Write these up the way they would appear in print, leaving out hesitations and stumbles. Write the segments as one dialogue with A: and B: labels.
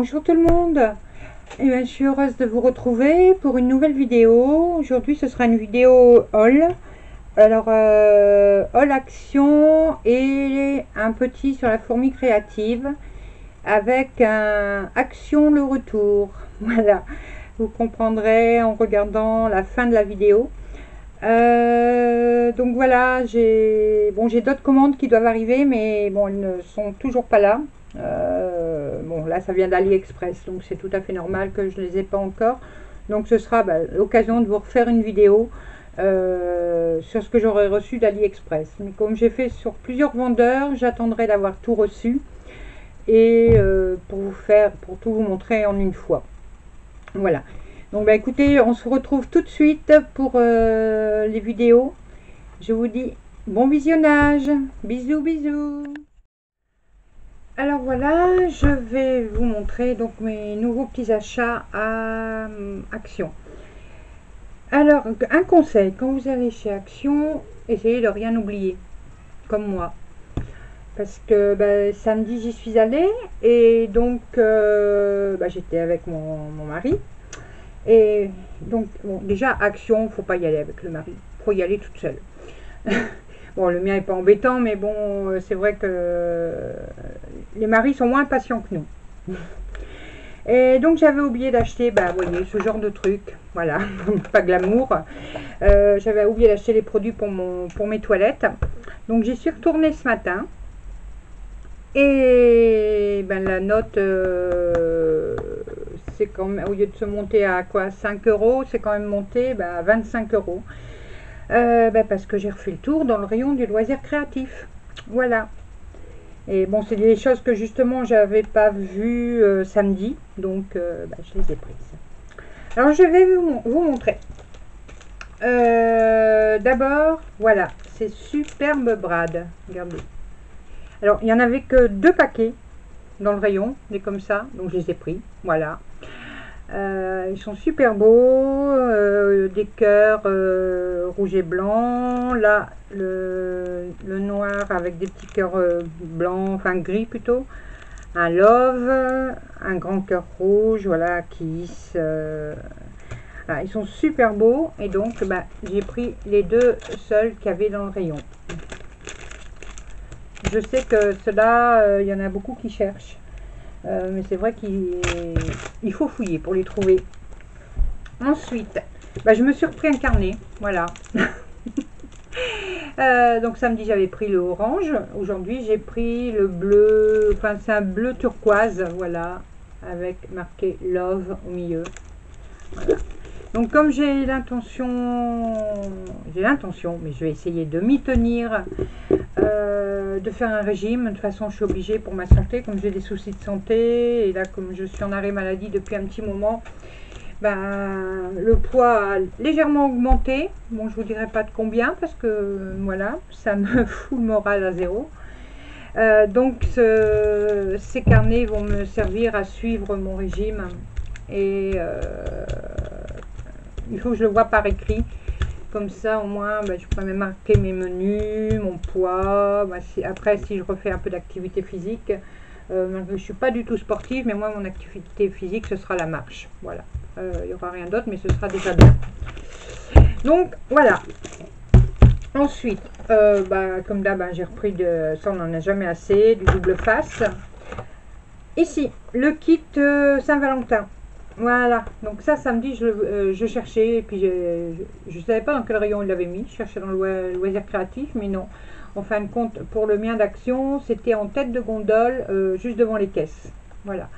A: Bonjour tout le monde. Je suis heureuse de vous retrouver pour une nouvelle vidéo. Aujourd'hui ce sera une vidéo haul. Alors haul action et un petit sur la fourmi créative avec un action le retour. Voilà, vous comprendrez en regardant la fin de la vidéo. Donc voilà, j'ai d'autres commandes qui doivent arriver, mais bon, elles ne sont toujours pas là. Bon, là ça vient d'AliExpress, donc c'est tout à fait normal que je ne les ai pas encore. Donc ce sera l'occasion de vous refaire une vidéo sur ce que j'aurais reçu d'AliExpress. Mais comme j'ai fait sur plusieurs vendeurs, j'attendrai d'avoir tout reçu et pour tout vous montrer en une fois. Voilà. Donc écoutez, on se retrouve tout de suite pour les vidéos. Je vous dis bon visionnage. Bisous, bisous. Alors voilà, je vais vous montrer donc mes nouveaux petits achats à Action. Alors, un conseil, quand vous allez chez Action, essayez de rien oublier, comme moi. Parce que samedi, j'y suis allée et donc j'étais avec mon mari. Et donc, bon, déjà, Action, faut pas y aller avec le mari, faut y aller toute seule. Bon, le mien n'est pas embêtant, mais bon, c'est vrai que les maris sont moins patients que nous. Et donc, j'avais oublié d'acheter, vous voyez, ce genre de truc. Voilà, pas glamour. J'avais oublié d'acheter les produits pour mes toilettes. Donc, j'y suis retournée ce matin. Et la note, c'est quand même, au lieu de se monter à quoi, 5 €, c'est quand même monté à 25 €. Parce que j'ai refait le tour dans le rayon du loisir créatif. Voilà. Et bon, c'est des choses que justement j'avais pas vues samedi, donc je les ai prises. Alors je vais vous montrer. D'abord, voilà, ces superbes brades. Regardez. Alors il y en avait que 2 paquets dans le rayon, des comme ça, donc je les ai pris. Voilà. Ils sont super beaux, des cœurs rouge et blanc, là le noir avec des petits cœurs blancs, enfin gris plutôt, un love, un grand cœur rouge, voilà, kiss, voilà, ils sont super beaux et donc j'ai pris les 2 seuls qu'il y avait dans le rayon. Je sais que ceux-là, il y en a beaucoup qui cherchent. Mais c'est vrai qu'il faut fouiller pour les trouver. Ensuite, je me suis repris un carnet. Voilà. Donc samedi, j'avais pris le orange. Aujourd'hui, j'ai pris le bleu. Enfin, c'est un bleu turquoise. Voilà. Avec marqué Love au milieu. Voilà. Donc comme j'ai l'intention, mais je vais essayer de m'y tenir, de faire un régime. De toute façon, je suis obligée pour ma santé, comme j'ai des soucis de santé, et là, comme je suis en arrêt maladie depuis un petit moment, le poids a légèrement augmenté. Bon, je vous dirai pas de combien, parce que voilà, ça me fout le moral à zéro. Donc, ces carnets vont me servir à suivre mon régime, et il faut que je le vois par écrit. Comme ça, au moins, je pourrais même marquer mes menus, mon poids. Après, si je refais un peu d'activité physique, je ne suis pas du tout sportive, mais moi, mon activité physique, ce sera la marche. Voilà. Il n'y aura rien d'autre, mais ce sera déjà bien. Donc, voilà. Ensuite, comme d'hab, j'ai repris ça, on n'en a jamais assez, du double face. Ici, le kit Saint-Valentin. Voilà, donc ça samedi je cherchais et puis je savais pas dans quel rayon il l'avait mis, je cherchais dans le loisir créatif, mais non, en fin de compte pour le mien d'Action c'était en tête de gondole, juste devant les caisses. Voilà,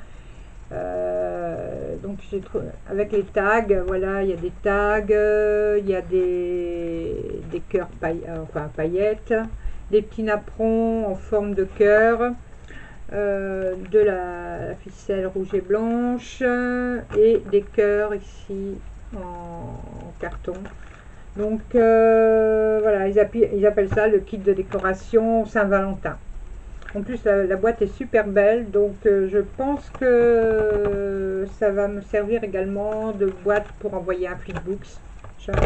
A: donc j'ai trouvé avec les tags. Voilà, il y a des tags, il y a des cœurs paillettes, des petits napperons en forme de cœur, de la ficelle rouge et blanche et des cœurs ici en carton. Donc voilà, ils appellent ça le kit de décoration Saint-Valentin. En plus la boîte est super belle, donc je pense que ça va me servir également de boîte pour envoyer un flipbooks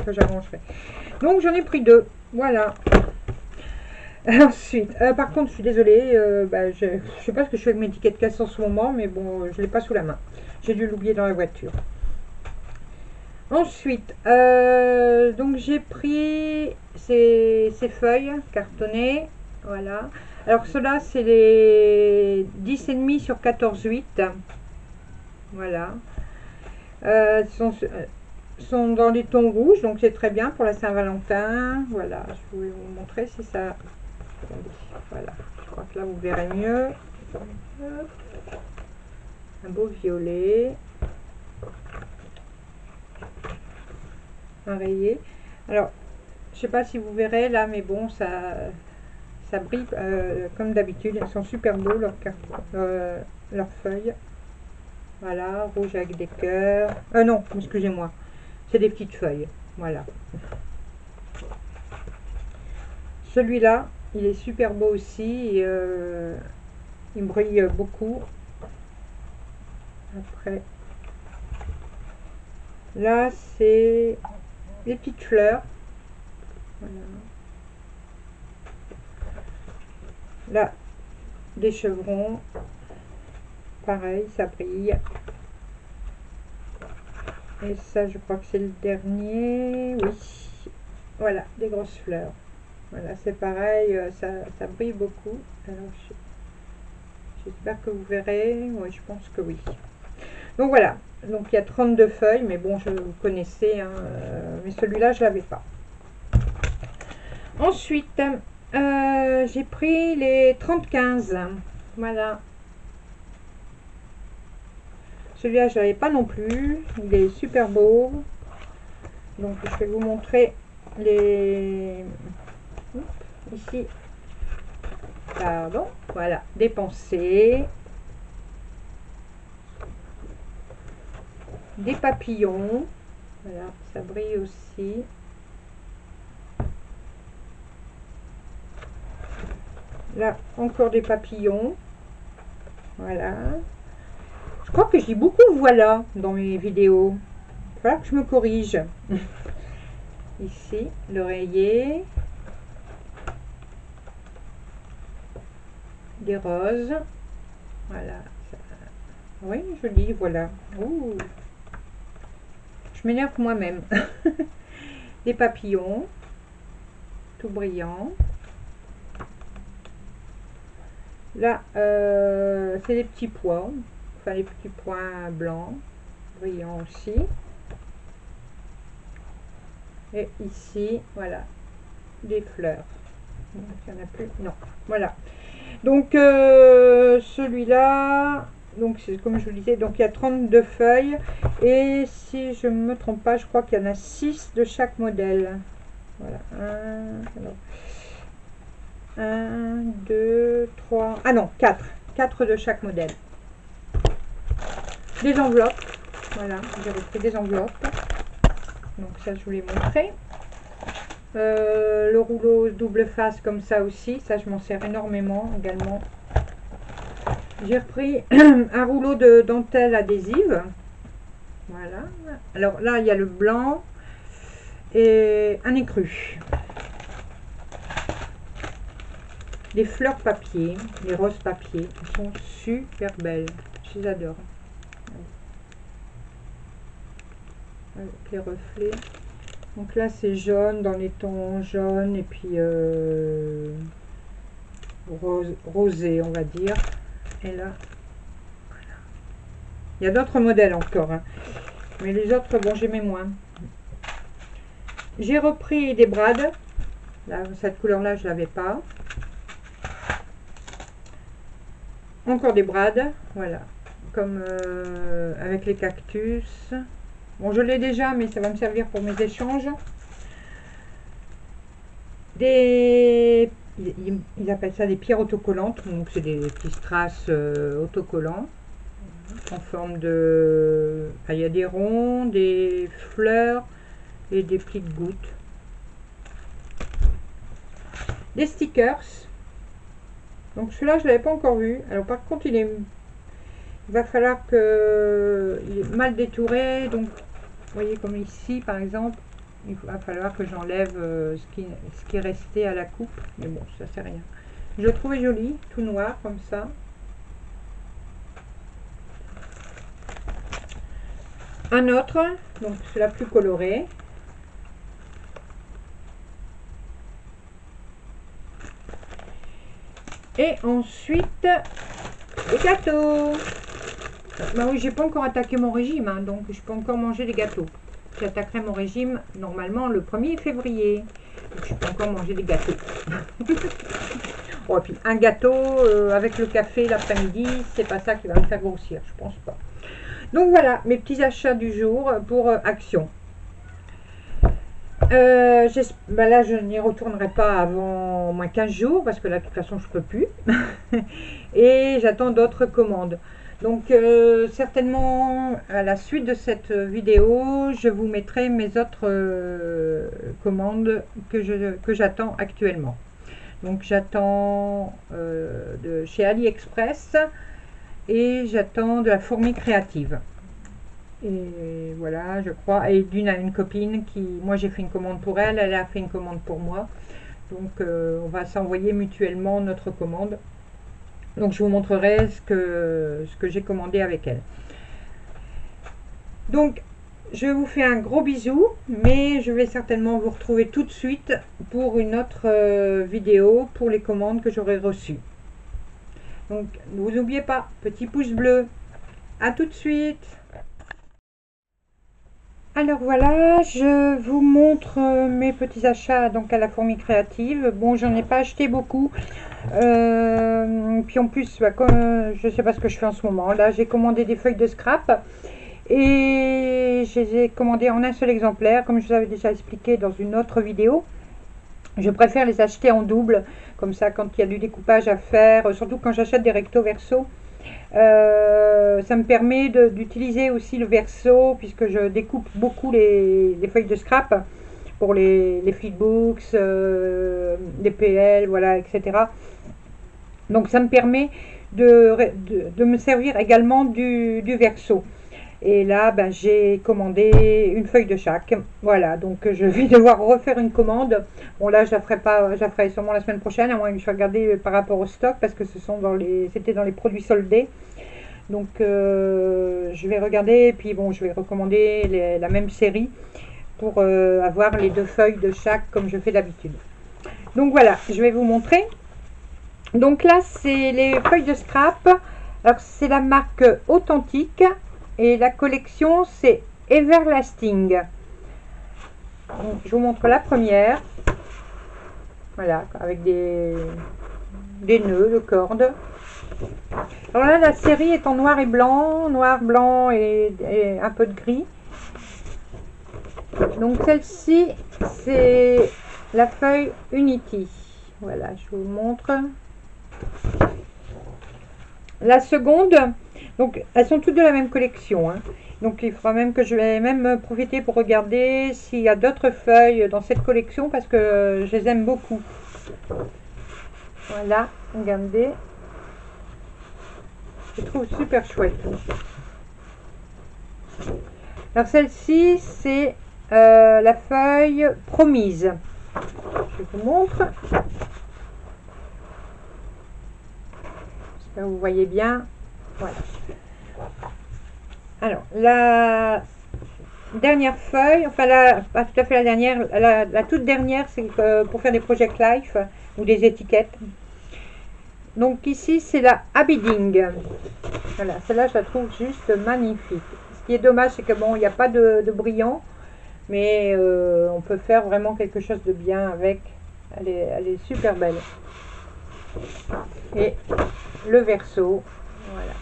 A: que j'arrangerai. Donc j'en ai pris 2, voilà. Ensuite, par contre, je suis désolée, je sais pas ce que je fais avec mes tickets de caisse en ce moment, mais bon, je l'ai pas sous la main. J'ai dû l'oublier dans la voiture. Ensuite, donc j'ai pris ces feuilles cartonnées, voilà. Alors ceux-là, c'est les 10,5 sur 14,8, voilà. Sont dans les tons rouges, donc c'est très bien pour la Saint-Valentin, voilà. Je vais vous montrer si ça... Voilà, je crois que là vous verrez mieux. Un beau violet. Un rayé. Alors, je sais pas si vous verrez là, mais bon, ça brille comme d'habitude. Elles sont super beaux leurs feuilles. Voilà, rouge avec des cœurs. Non, excusez-moi. C'est des petites feuilles. Voilà. Celui-là, il est super beau aussi. Il brille beaucoup. Après, là, c'est les petites fleurs. Voilà. Là, des chevrons. Pareil, ça brille. Et ça, je crois que c'est le dernier. Oui. Voilà, des grosses fleurs. Voilà, c'est pareil, ça brille beaucoup. Alors, j'espère que vous verrez. Oui, je pense que oui. Donc voilà. Donc il y a 32 feuilles, mais bon, vous connaissez. Hein, mais celui-là, je ne l'avais pas. Ensuite, j'ai pris les 30-15. Voilà. Celui-là, je ne l'avais pas non plus. Il est super beau. Donc, je vais vous montrer les... Ici. Pardon. Voilà. Des pensées. Des papillons. Voilà. Ça brille aussi. Là, encore des papillons. Voilà. Je crois que je dis beaucoup voilà dans mes vidéos. Il va falloir que je me corrige. Ici, l'oreiller. Des roses. Voilà. Oui, je dis voilà. Ouh. Je m'énerve moi-même. Des papillons. Tout brillant. Là, c'est des petits pois. Enfin, les petits points blancs. Brillants aussi. Et ici, voilà. Des fleurs. Donc, il n'y en a plus. Non. Voilà. Donc, celui-là... Donc, c'est comme je vous disais, donc il y a 32 feuilles. Et si je ne me trompe pas, je crois qu'il y en a 6 de chaque modèle. Voilà. 1, 2, 3... Ah non, 4. 4 de chaque modèle. Des enveloppes. Voilà, j'ai repris des enveloppes. Donc ça, je vous l'ai montré. Le rouleau double face comme ça aussi. Ça, je m'en sers énormément également. J'ai repris un rouleau de dentelle adhésive. Voilà. Alors là, il y a le blanc et un écru. Des fleurs papier, des roses papier. Elles sont super belles. Je les adore. Avec les reflets. Donc là, c'est jaune dans les tons jaunes et puis rosé, on va dire. Et là, voilà. Il y a d'autres modèles encore, hein. Mais les autres, bon, j'aimais moins. J'ai repris des brades. Là, cette couleur-là, je l'avais pas. Encore des brades, voilà. Comme avec les cactus. Bon, je l'ai déjà, mais ça va me servir pour mes échanges. Ils appellent ça des pierres autocollantes. Donc, c'est des petits strass autocollants. En forme de... il y a des ronds, des fleurs et des petites gouttes. Des stickers. Donc, celui-là, je ne l'avais pas encore vu. Alors, par contre, il va falloir que... Il est mal détouré. Donc, vous voyez, comme ici, par exemple. il va falloir que j'enlève ce qui est resté à la coupe. Mais bon, ça c'est rien. Je le trouvais joli, tout noir comme ça. Un autre, donc c'est la plus colorée. Et ensuite, les gâteaux. Bah oui, j'ai pas encore attaqué mon régime, hein, donc je peux encore manger des gâteaux. J'attaquerai mon régime normalement le 1er février. Donc je peux encore manger des gâteaux. Oh, et puis un gâteau avec le café l'après-midi, c'est pas ça qui va me faire grossir, je pense pas. Donc voilà, mes petits achats du jour pour Action. Ben là, je n'y retournerai pas avant au moins 15 jours, parce que là, de toute façon, je peux plus. Et j'attends d'autres commandes. Donc, certainement, à la suite de cette vidéo, je vous mettrai mes autres commandes que j'attends actuellement. Donc, j'attends de chez AliExpress et j'attends de la fourmi créative. Et voilà, je crois, et une copine qui, moi j'ai fait une commande pour elle, elle a fait une commande pour moi. Donc on va s'envoyer mutuellement notre commande. Donc je vous montrerai ce que j'ai commandé avec elle. Donc je vous fais un gros bisou, mais je vais certainement vous retrouver tout de suite pour une autre vidéo pour les commandes que j'aurai reçues. Donc ne vous oubliez pas, petit pouce bleu. À tout de suite. Alors voilà, je vous montre mes petits achats donc à la fourmi créative. Bon, j'en ai pas acheté beaucoup. Puis en plus, bah, comme je sais pas ce que je fais en ce moment. Là, j'ai commandé des feuilles de scrap et je les ai commandées en un seul exemplaire, comme je vous avais déjà expliqué dans une autre vidéo. Je préfère les acheter en double, comme ça quand il y a du découpage à faire, surtout quand j'achète des recto verso. Ça me permet d'utiliser aussi le verso, puisque je découpe beaucoup les feuilles de scrap pour les flipbooks, les PL, voilà, etc. Donc ça me permet de me servir également du verso. Et là, ben, j'ai commandé une feuille de chaque. Voilà, donc je vais devoir refaire une commande. Bon là, je la ferai pas, je la ferai sûrement la semaine prochaine, à moins que je regarder par rapport au stock, parce que c'était dans les produits soldés. Donc je vais regarder, et puis bon, je vais recommander la même série pour avoir les deux feuilles de chaque comme je fais d'habitude. Donc voilà, je vais vous montrer. Donc là, c'est les feuilles de scrap. Alors c'est la marque Authentique. Et la collection, c'est Everlasting. Donc, je vous montre la première. Voilà, avec des nœuds de cordes. Alors là, la série est en noir et blanc. Noir, blanc et un peu de gris. Donc celle-ci, c'est la feuille Unity. Voilà, je vous montre. La seconde... Donc, elles sont toutes de la même collection. Hein. Donc, il faudra même que je vais même profiter pour regarder s'il y a d'autres feuilles dans cette collection parce que je les aime beaucoup. Voilà, regardez. Je trouve super chouette. Alors, celle-ci, c'est la feuille Promise. Je vous montre. J'espère que vous voyez bien. Voilà. Alors, la dernière feuille, enfin, pas tout à fait la dernière, la toute dernière, c'est pour faire des Project Life ou des étiquettes. Donc, ici, c'est la Abiding. Voilà, celle-là, je la trouve juste magnifique. Ce qui est dommage, c'est que bon, il n'y a pas de brillant, mais on peut faire vraiment quelque chose de bien avec. Elle est super belle. Et le verso, voilà.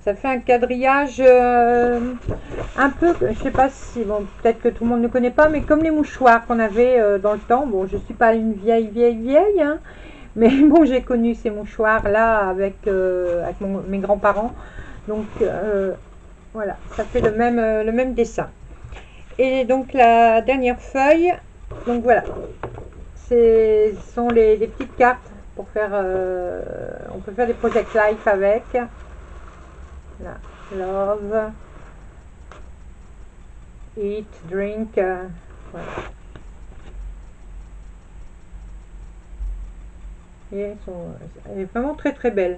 A: Ça fait un quadrillage un peu, je sais pas si, bon, peut-être que tout le monde ne connaît pas, mais comme les mouchoirs qu'on avait dans le temps. Bon, je suis pas une vieille, hein, mais bon, j'ai connu ces mouchoirs-là avec mes grands-parents. Donc, voilà, ça fait le même dessin. Et donc, la dernière feuille, donc voilà, ce sont les petites cartes pour faire, on peut faire des Project Life avec. Là, Love, eat, drink. Voilà. Et elle est vraiment très très belle.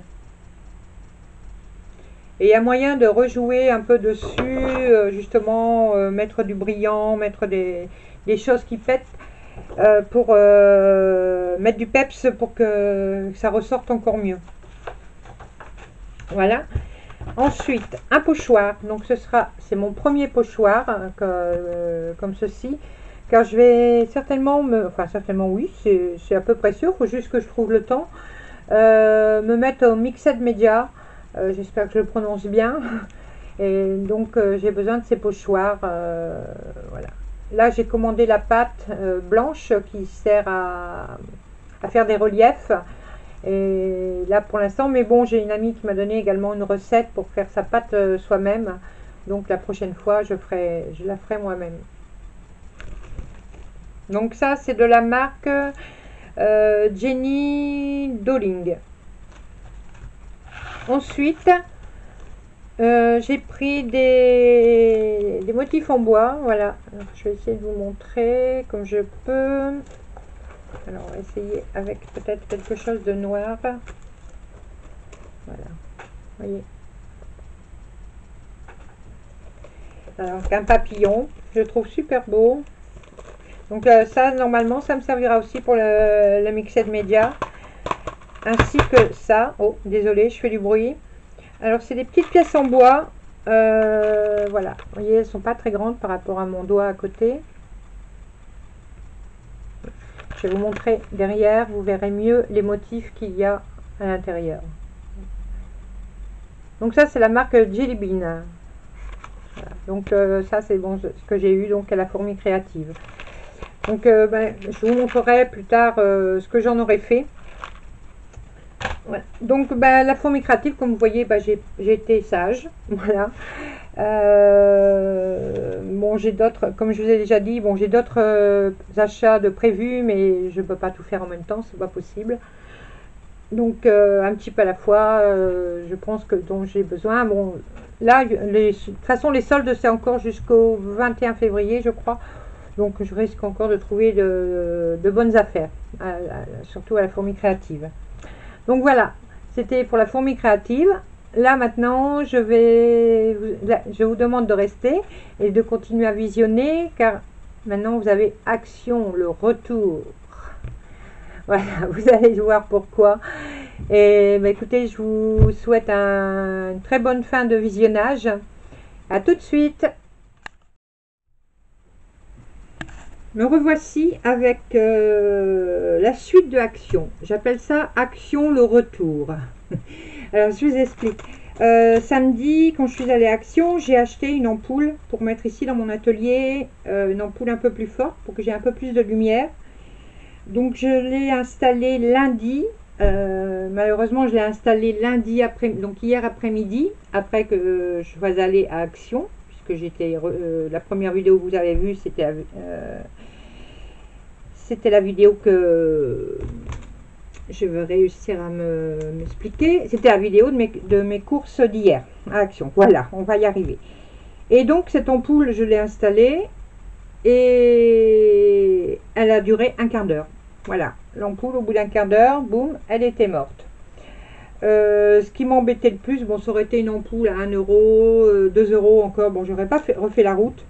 A: Et il y a moyen de rejouer un peu dessus, justement, mettre du brillant, mettre des choses qui pètent, pour mettre du peps pour que ça ressorte encore mieux. Voilà. Ensuite, un pochoir. Donc c'est mon premier pochoir, comme ceci. Car je vais certainement oui, c'est à peu près sûr, il faut juste que je trouve le temps, me mettre au Mixed Media, j'espère que je le prononce bien, et donc j'ai besoin de ces pochoirs, voilà. Là j'ai commandé la pâte blanche qui sert à faire des reliefs, et là pour l'instant, mais bon, j'ai une amie qui m'a donné également une recette pour faire sa pâte soi-même, donc la prochaine fois je la ferai moi-même. Donc ça, c'est de la marque Jenny Dolling. Ensuite, j'ai pris des motifs en bois. Voilà. Alors, je vais essayer de vous montrer comme je peux. Alors, on va essayer avec peut-être quelque chose de noir. Voilà. Vous voyez. Alors, un papillon. Je le trouve super beau. Donc ça, normalement, ça me servira aussi pour le Mixed Media. Ainsi que ça. Oh, désolé, je fais du bruit. Alors, c'est des petites pièces en bois. Voilà. Vous voyez, elles ne sont pas très grandes par rapport à mon doigt à côté. Je vais vous montrer derrière. Vous verrez mieux les motifs qu'il y a à l'intérieur. Donc ça, c'est la marque Jelly Bean. Voilà. Donc ça, c'est bon, ce que j'ai eu donc à la Fourmi Créative. Donc je vous montrerai plus tard ce que j'en aurais fait. Voilà. Donc la Fourmi Créative, comme vous voyez, j'ai été sage. Voilà. Bon, j'ai d'autres, comme je vous ai déjà dit, bon, j'ai d'autres achats de prévus, mais je ne peux pas tout faire en même temps, c'est pas possible. Donc un petit peu à la fois, je pense que dont j'ai besoin. Bon, là, de toute façon, les soldes, c'est encore jusqu'au 21 février, je crois. Donc je risque encore de trouver de bonnes affaires, surtout à la Fourmi Créative. Donc voilà, c'était pour la Fourmi Créative. Là maintenant, je vous demande de rester et de continuer à visionner, car maintenant vous avez Action, le retour. Voilà, vous allez voir pourquoi. Et écoutez, je vous souhaite une très bonne fin de visionnage. À tout de suite. Me revoici avec la suite de Action. J'appelle ça Action le retour. Alors je vous explique. Samedi, quand je suis allée à Action, j'ai acheté une ampoule pour mettre ici dans mon atelier, une ampoule un peu plus forte pour que j'ai un peu plus de lumière. Donc je l'ai installée lundi. Malheureusement, je l'ai installée lundi après, donc hier après-midi, après que je sois allée à Action, puisque j'étais la première vidéo que vous avez vue, c'était la vidéo que je vais réussir à m'expliquer. C'était la vidéo de mes courses d'hier à Action. Voilà, on va y arriver. Et donc cette ampoule, je l'ai installée et elle a duré un quart d'heure. Voilà, l'ampoule au bout d'un quart d'heure, boum, elle était morte. Ce qui m'embêtait le plus, bon, ça aurait été une ampoule à 1 euro, 2 euros encore, bon, j'aurais pas refait la route.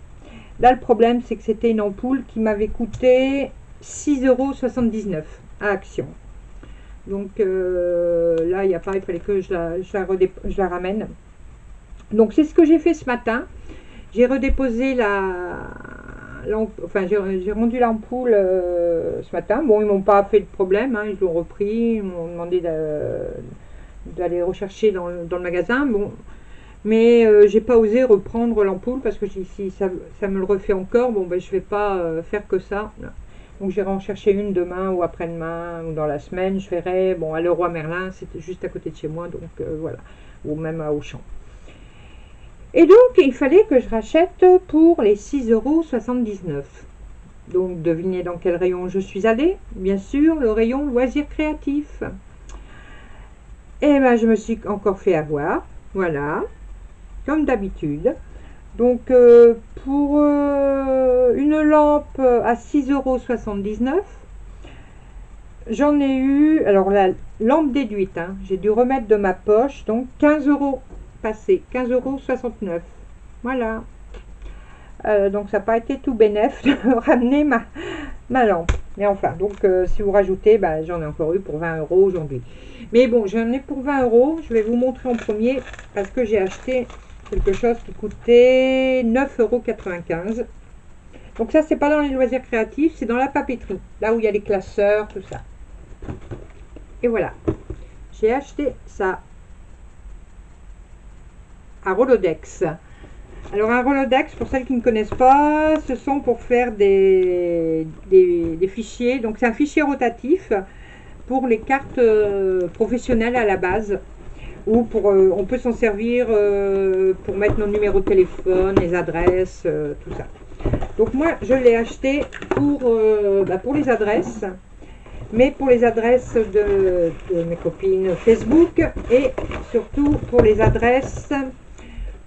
A: Là, le problème, c'est que c'était une ampoule qui m'avait coûté 6,79 € à Action. Donc là, il n'y a pas, il fallait que je la ramène. Donc c'est ce que j'ai fait ce matin. J'ai redéposé j'ai rendu l'ampoule ce matin. Bon, ils m'ont pas fait de problème, hein, ils l'ont repris, ils m'ont demandé d'aller rechercher dans le magasin. Bon, mais j'ai pas osé reprendre l'ampoule parce que si ça me le refait encore, bon, je vais pas faire que ça. Donc j'irai en chercher une demain ou après-demain ou dans la semaine, je verrai. Bon, à Leroy Merlin, c'était juste à côté de chez moi, donc voilà, ou même à Auchan. Et donc il fallait que je rachète pour les 6,79 €. Donc devinez dans quel rayon je suis allée. Bien sûr, le rayon loisirs créatifs. Et ben je me suis encore fait avoir, voilà, comme d'habitude. Donc pour une lampe à 6,79 €. J'en ai eu, alors la lampe déduite, hein, j'ai dû remettre de ma poche, donc 15 € passé, 15,69 €. Voilà. Donc ça n'a pas été tout bénef de ramener ma lampe. Mais enfin, donc si vous rajoutez, bah, j'en ai encore eu pour 20 € aujourd'hui. Mais bon, j'en ai pour 20 €. Je vais vous montrer en premier parce que j'ai acheté quelque chose qui coûtait 9,95 €. Donc ça, c'est pas dans les loisirs créatifs, c'est dans la papeterie. Là où il y a les classeurs, tout ça. Et voilà. J'ai acheté ça à Rolodex. Alors un Rolodex, pour celles qui ne connaissent pas, ce sont pour faire des fichiers. Donc c'est un fichier rotatif pour les cartes professionnelles à la base. Ou pour, on peut s'en servir pour mettre nos numéros de téléphone, les adresses, tout ça. Donc moi je l'ai acheté pour les adresses. Mais pour les adresses de mes copines Facebook et surtout pour les adresses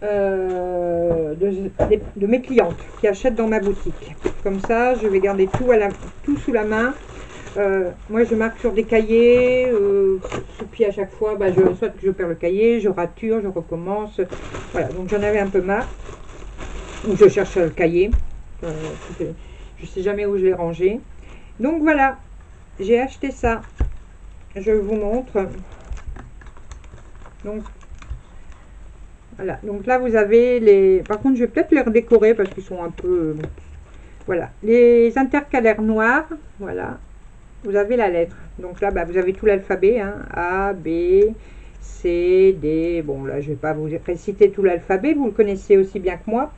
A: de mes clientes qui achètent dans ma boutique. Comme ça, je vais garder tout sous la main. Moi, je marque sur des cahiers, puis à chaque fois, soit que je perds le cahier, je rature, je recommence. Voilà, donc j'en avais un peu marre. Ou je cherche le cahier. Je ne sais jamais où je l'ai rangé. Donc voilà, j'ai acheté ça. Je vous montre. Donc voilà, donc là vous avez les... Par contre, je vais peut-être les redécorer parce qu'ils sont un peu... Voilà, les intercalaires noirs, voilà. Vous avez la lettre. Donc là, vous avez tout l'alphabet, hein. A, B, C, D. Bon, là, je ne vais pas vous réciter tout l'alphabet. Vous le connaissez aussi bien que moi.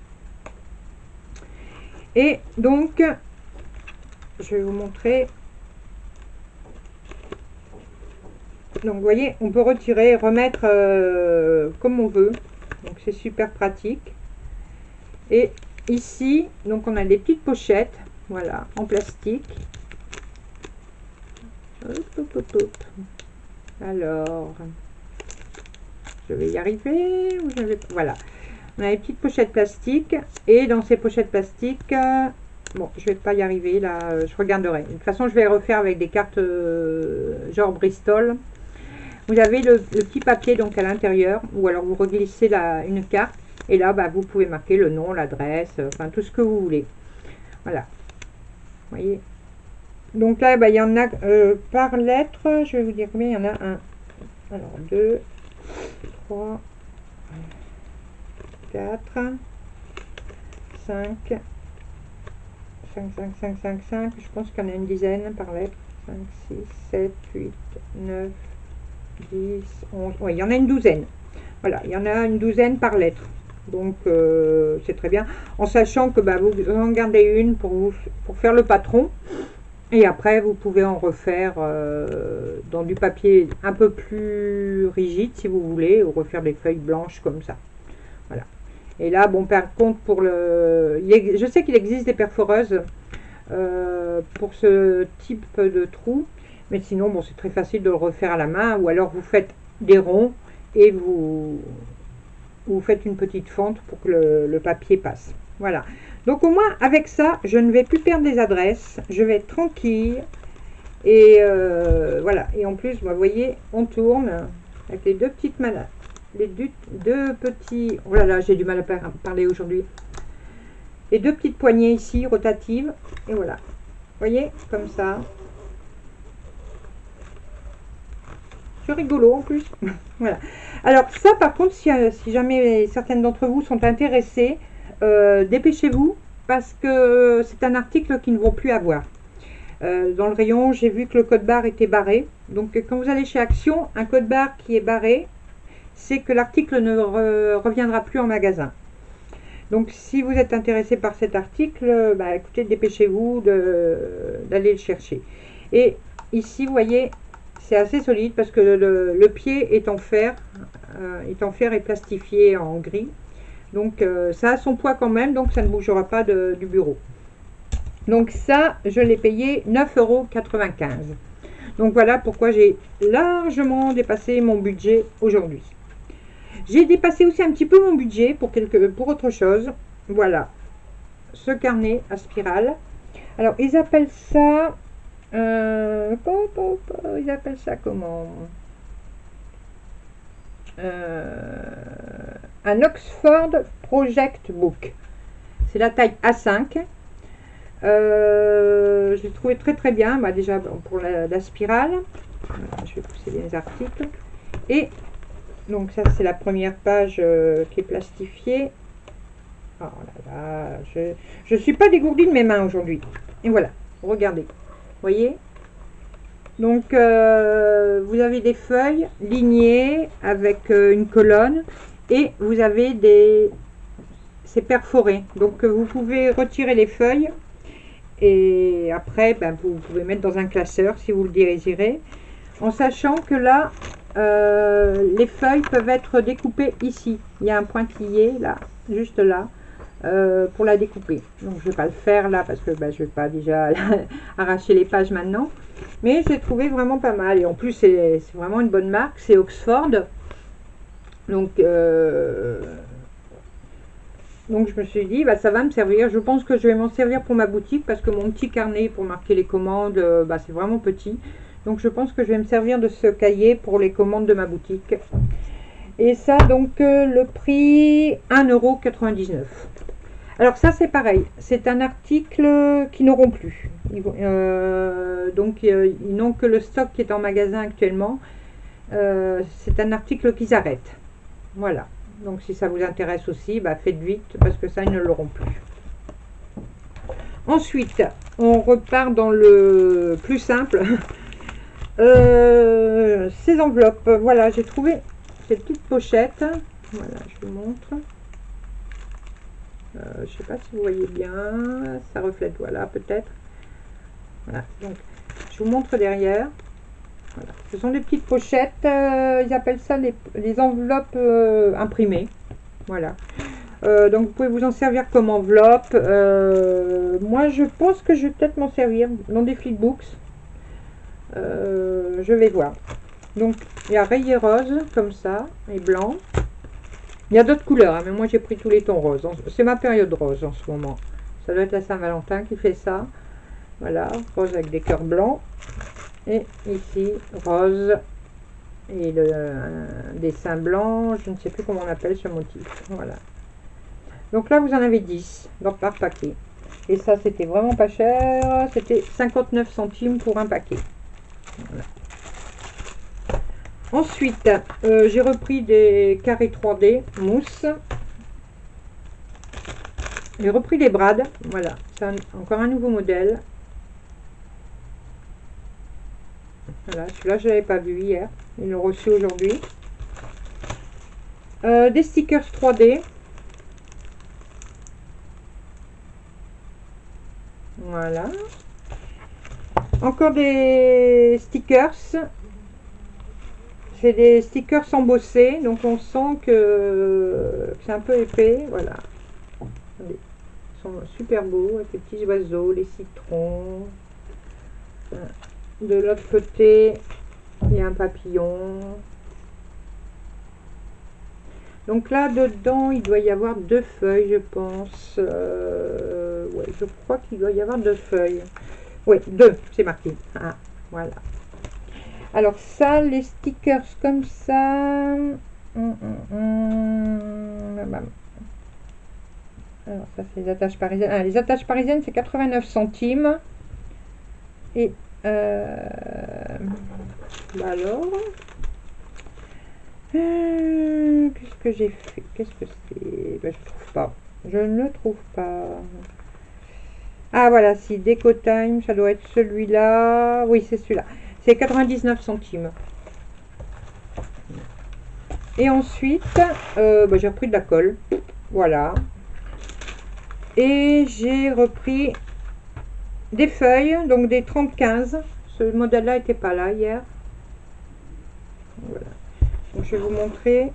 A: Et donc, je vais vous montrer. Donc, vous voyez, on peut retirer, remettre comme on veut. Donc, c'est super pratique. Et ici, donc, on a des petites pochettes, voilà, en plastique. Alors, je vais y arriver. Voilà, on a les petites pochettes plastiques. Et dans ces pochettes plastiques, bon, je vais pas y arriver là, je regarderai. De toute façon, je vais refaire avec des cartes genre Bristol. Vous avez le petit papier donc à l'intérieur, ou alors vous reglissez une carte et là vous pouvez marquer le nom, l'adresse, enfin tout ce que vous voulez. Voilà, vous voyez. Donc là il y en a par lettre, je vais vous dire combien il y en a. Alors 2, 3, 4, 5, 5, je pense qu'il y en a une dizaine par lettre. 5, 6, 7, 8, 9, 10, 11, oui, il y en a une douzaine. Voilà, il y en a une douzaine par lettre. Donc, c'est très bien. En sachant que vous en gardez une pour faire le patron. Et après, vous pouvez en refaire dans du papier un peu plus rigide, si vous voulez, ou refaire des feuilles blanches comme ça. Voilà. Et là, bon, par contre, je sais qu'il existe des perforeuses pour ce type de trou. Mais sinon, bon, c'est très facile de le refaire à la main. Ou alors, vous faites des ronds et vous faites une petite fente pour que le papier passe. Voilà. Donc, au moins, avec ça, je ne vais plus perdre les adresses. Je vais être tranquille. Et voilà. Et en plus, vous voyez, on tourne avec les deux petites malades. Les deux petits... Oh là là, j'ai du mal à parler aujourd'hui. Les deux petites poignées ici, rotatives. Et voilà. Vous voyez, comme ça. C'est rigolo en plus. Voilà. Alors ça par contre, si jamais certaines d'entre vous sont intéressées, dépêchez-vous parce que c'est un article qu'ils ne vont plus avoir. Dans le rayon, j'ai vu que le code barre était barré. Donc quand vous allez chez Action, un code barre qui est barré, c'est que l'article ne reviendra plus en magasin. Donc si vous êtes intéressé par cet article, écoutez, dépêchez-vous d'aller le chercher. Et ici, vous voyez, c'est assez solide parce que le pied est en fer et plastifié en gris. Donc ça a son poids quand même, donc ça ne bougera pas du bureau. Donc ça, je l'ai payé 9,95 €. Donc voilà pourquoi j'ai largement dépassé mon budget aujourd'hui. J'ai dépassé aussi un petit peu mon budget pour autre chose. Voilà. ce carnet à spirale. Alors, ils appellent ça... ils appellent ça comment? Un Oxford Project Book. C'est la taille A5. Je l'ai trouvé très très bien. Bah, déjà pour la spirale. Voilà, je vais pousser les articles. Et donc ça c'est la première page qui est plastifiée. Oh là là, je ne suis pas dégourdie de mes mains aujourd'hui. Et voilà, regardez. Vous voyez? Donc vous avez des feuilles lignées avec une colonne et vous avez des... C'est perforé. Donc vous pouvez retirer les feuilles et après ben, vous pouvez mettre dans un classeur si vous le désirez. En sachant que là, les feuilles peuvent être découpées ici. Il y a un pointillé là, juste là. Pour la découper. Donc je vais pas le faire là parce que bah, je vais pas déjà arracher les pages maintenant. Mais j'ai trouvé vraiment pas mal. Et en plus c'est vraiment une bonne marque. C'est Oxford. Donc je me suis dit bah, ça va me servir. Je pense que je vais m'en servir pour ma boutique parce que mon petit carnet pour marquer les commandes bah, c'est vraiment petit. Donc je pense que je vais me servir de ce cahier pour les commandes de ma boutique. Et ça donc le prix 1,99 €. Alors ça c'est pareil, c'est un article qu'ils n'auront plus. Donc ils n'ont que le stock qui est en magasin actuellement. C'est un article qu'ils arrêtent. Voilà. Donc si ça vous intéresse aussi, bah, faites vite parce que ça ils ne l'auront plus. Ensuite, on repart dans le plus simple. Ces enveloppes. Voilà, j'ai trouvé ces petites pochettes. Voilà, je vous montre. Je ne sais pas si vous voyez bien, ça reflète, voilà, peut-être. Voilà, donc je vous montre derrière. Voilà. Ce sont des petites pochettes, ils appellent ça les enveloppes imprimées. Voilà. Donc vous pouvez vous en servir comme enveloppe. Moi je pense que je vais peut-être m'en servir dans des flipbooks. Je vais voir. Donc il y a rayé rose comme ça et blanc. Il y a d'autres couleurs, hein, mais moi j'ai pris tous les tons roses. C'est ma période rose en ce moment. Ça doit être la Saint-Valentin qui fait ça. Voilà, rose avec des cœurs blancs. Et ici, rose. Et un dessin blanc. Je ne sais plus comment on appelle ce motif. Voilà. Donc là, vous en avez 10 par paquet. Et ça, c'était vraiment pas cher. C'était 59 centimes pour un paquet. Voilà. Ensuite, j'ai repris des carrés 3D mousse. J'ai repris des brades. Voilà, c'est encore un nouveau modèle. Voilà, celui-là, je ne l'avais pas vu hier. Ils l'ont reçu aujourd'hui. Des stickers 3D. Voilà. Encore des stickers. C'est des stickers embossés, donc on sent que c'est un peu épais. Voilà. Ils sont super beaux avec les petits oiseaux, les citrons. De l'autre côté, il y a un papillon. Donc là, dedans, il doit y avoir 2 feuilles, je pense. Ouais, je crois qu'il doit y avoir 2 feuilles. Oui, 2, c'est marqué. Ah, voilà. Alors ça, les stickers comme ça. Alors ça, c'est les attaches parisiennes. Ah, les attaches parisiennes, c'est 89 centimes. Et bah alors, qu'est-ce que j'ai fait? Qu'est-ce que c'est? Ben, je trouve pas. Je ne trouve pas. Ah voilà, si Déco Time, ça doit être celui-là. Oui, c'est celui-là. C'est 99 centimes. Et ensuite, bah, j'ai repris de la colle. Voilà. Et j'ai repris des feuilles, donc des 30-15. Ce modèle-là n'était pas là hier. Voilà. Donc je vais vous montrer.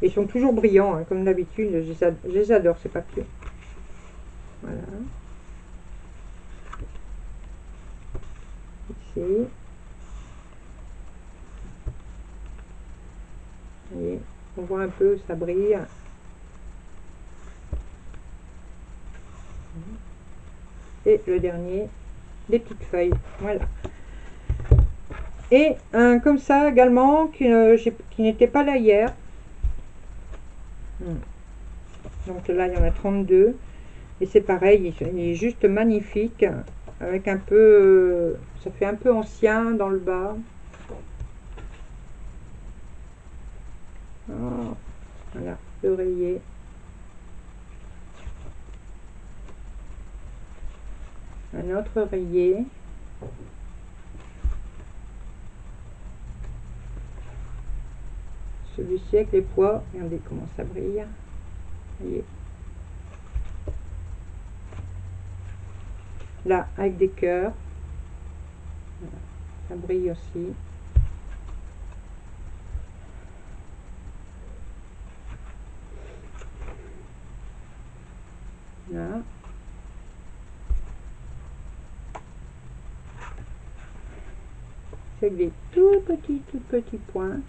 A: Ils sont toujours brillants, hein, comme d'habitude. Je les adore, ces papiers. Voilà. Ici. On voit un peu, ça brille. Et le dernier, des petites feuilles. Voilà. Et comme ça également, qui n'était pas là hier. Donc là, il y en a 32. Et c'est pareil, il est juste magnifique. Avec un peu, ça fait un peu ancien dans le bas. Oh, voilà, l'oreiller. Un autre oreiller. Celui-ci avec les pois. Regardez comment ça brille. Voyez. Là, avec des cœurs. Voilà, ça brille aussi. Là. C'est avec des tout petits points.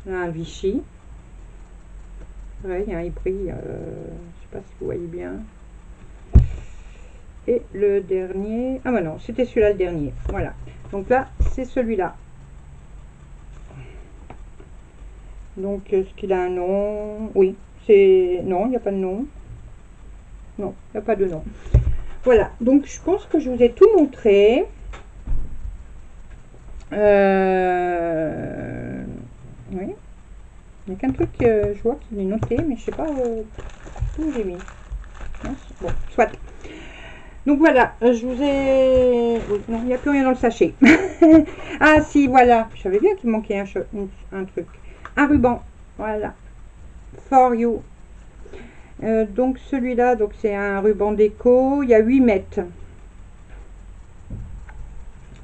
A: Là, un Vichy. Ouais, il brille. Je sais pas si vous voyez bien. Et le dernier. Ah bah non, c'était celui-là le dernier. Voilà. Donc là, c'est celui-là. Donc, est-ce qu'il a un nom? Oui, c'est... Non, il n'y a pas de nom. Non, il n'y a pas de nom. Voilà, donc je pense que je vous ai tout montré. Oui. Il n'y a qu'un truc que je vois qu'il est noté, mais je ne sais pas où j'ai mis. Bon, soit. Donc voilà, je vous ai... Oui, non, il n'y a plus rien dans le sachet. Ah si, voilà. Je savais bien qu'il manquait un truc. Un ruban, voilà. For you. Donc celui-là, donc c'est un ruban déco. Il y a 8 mètres.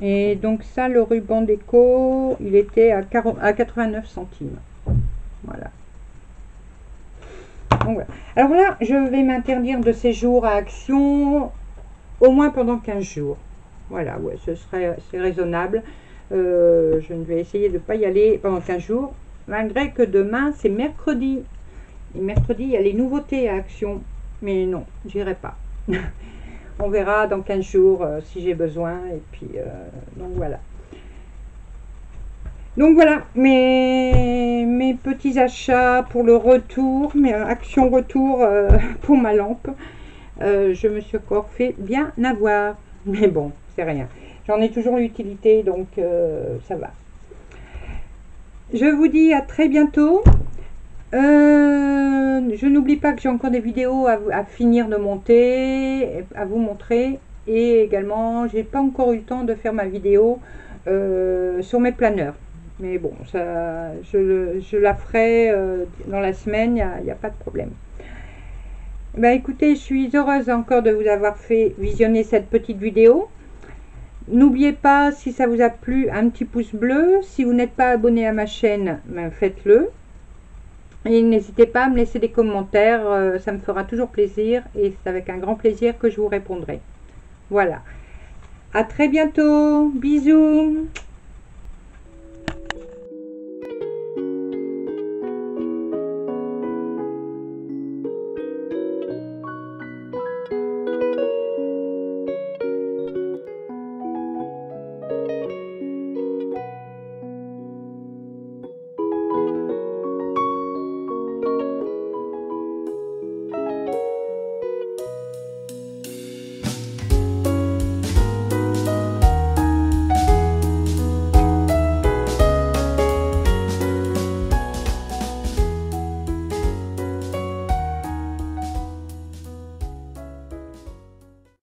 A: Et donc ça, le ruban déco, il était à 89 centimes. Voilà. Donc, voilà. Alors là, je vais m'interdire de séjour à Action au moins pendant 15 jours. Voilà, ouais, c'est raisonnable. Je ne vais essayer de ne pas y aller pendant 15 jours, malgré que demain, c'est mercredi. Et mercredi, il y a les nouveautés à Action. Mais non, j'irai pas. On verra dans 15 jours si j'ai besoin. Et puis, donc voilà. Donc voilà, mes petits achats pour le retour, mes actions retour pour ma lampe. Je me suis encore fait bien avoir. Mais bon, c'est rien. J'en ai toujours l'utilité, donc ça va. Je vous dis à très bientôt. Je n'oublie pas que j'ai encore des vidéos à finir de monter, à vous montrer. Et également, j'ai pas encore eu le temps de faire ma vidéo sur mes planeurs. Mais bon, ça, je la ferai dans la semaine, il n'y a pas de problème. Ben écoutez, je suis heureuse encore de vous avoir fait visionner cette petite vidéo. N'oubliez pas, si ça vous a plu, un petit pouce bleu. Si vous n'êtes pas abonné à ma chaîne, ben faites-le. Et n'hésitez pas à me laisser des commentaires, ça me fera toujours plaisir. Et c'est avec un grand plaisir que je vous répondrai. Voilà. À très bientôt. Bisous.